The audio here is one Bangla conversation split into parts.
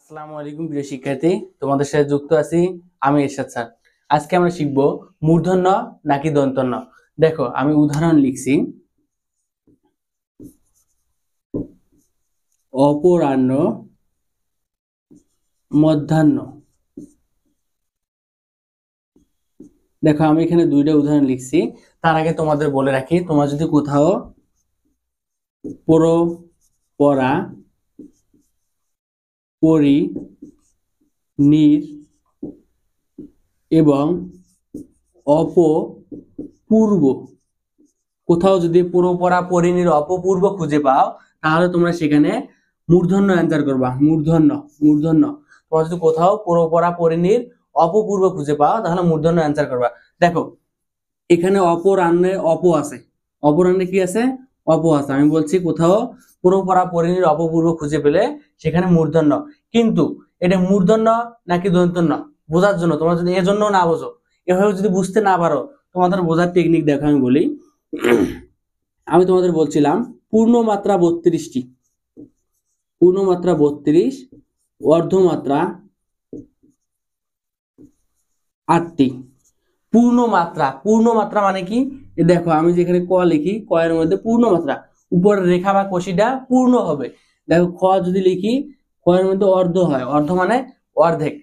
আসসালামু আলাইকুম প্রিয় শিক্ষার্থী, তোমাদের সাথে যুক্ত আছি আমি এরশাদ স্যার। আজকে আমরা শিখব মূর্ধন্য নাকি দন্তন্য। দেখো আমি উদাহরণ লিখছি, অপরাহ্ন, মধ্যাহ্ন। দেখো আমি এখানে দুইটা উদাহরণ লিখছি। তার আগে তোমাদের বলে রাখি, তোমরা যদি কোথাও পড়ো, পড়া, পরি, নির এবং অপপূর্ব, কোথাও যদি পুরোপরা পরিণীর অপপূর্ব খুঁজে পাও, তাহলে তোমরা সেখানে মূর্ধন্য অ্যান্সার করবা। মূর্ধন্য মূর্ধন্য তোমরা যদি কোথাও পুরোপরা পরিণীর অপপূর্ব খুঁজে পাও, তাহলে মূর্ধন্য অ্যান্সার করবা। দেখো এখানে অপরাহ্নে অপ আছে, অপরাহ্নে কি আছে? অপ আছে। আমি বলছি কোথাও পুরোপরা পরিণীর অপপূর্ব খুঁজে পেলে সেখানে মূর্ধন্য। কিন্তু এটা মূর্ধন্য নাকি দন্তন্য বোঝার জন্য, তোমরা যদি এজন্য না বোঝো, এভাবে যদি বুঝতে না পারো, তোমাদের বোঝার টেকনিক দেখো আমি বলি। আমি তোমাদের বলছিলাম পূর্ণমাত্রা 32টি, পূর্ণমাত্রা 32, অর্ধমাত্রা 8টি। পূর্ণমাত্রা, পূর্ণমাত্রা মানে কি? দেখো আমি যেখানে ক লিখি, ক এর মধ্যে পূর্ণমাত্রা, উপরের রেখা বা কষিটা পূর্ণ হবে। দেখো খ যদি লিখি, খ এর মধ্যে অর্ধ হয়, অর্ধ মানে অর্ধেক।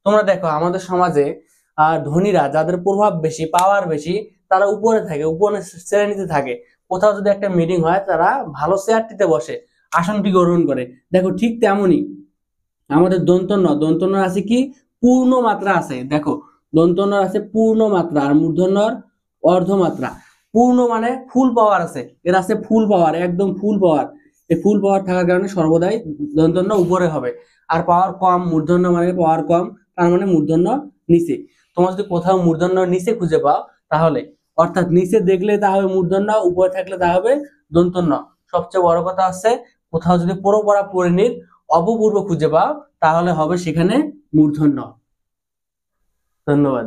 তোমরা দেখো আমাদের সমাজে ধনীরা, যাদের প্রভাব বেশি, পাওয়ার বেশি, তারা উপরে থাকে, উপরে শ্রেণীতে থাকে। কোথাও যদি একটা মিটিং হয়, তারা ভালো চেয়ারটিতে বসে, আসনটি গ্রহণ করে। দেখো ঠিক তেমনই আমাদের দন্তন্য, দন্তন্য আছে কি? পূর্ণ মাত্রা আছে। দেখো দন্তন্যর আছে পূর্ণ মাত্রা আর মূর্ধন্যর অর্ধমাত্রা। পূর্ণ মানে ফুল পাওয়ার আছে, এর আছে ফুল পাওয়ার, একদম ফুল পাওয়ার। এই ফুল পাওয়ার থাকার কারণে সর্বদাই দন্তন্য উপরে হবে। আর পাওয়ার কম, মূর্ধন্য মানে পাওয়ার কম, তার মানে মূর্ধন্য নিচে। তোমরা যদি কোথাও মূর্ধন্য নিচে খুঁজে পাও, তাহলে অর্থাৎ নিচে দেখলে তা হবে মূর্ধন্য, উপরে থাকলে তা হবে দন্তন্য। সবচেয়ে বড় কথা আছে, কোথাও যদি পুরোপরা পরিণীর অপপূর্ব খুঁজে পাও, তাহলে হবে সেখানে মূর্ধন্য। ধন্যবাদ।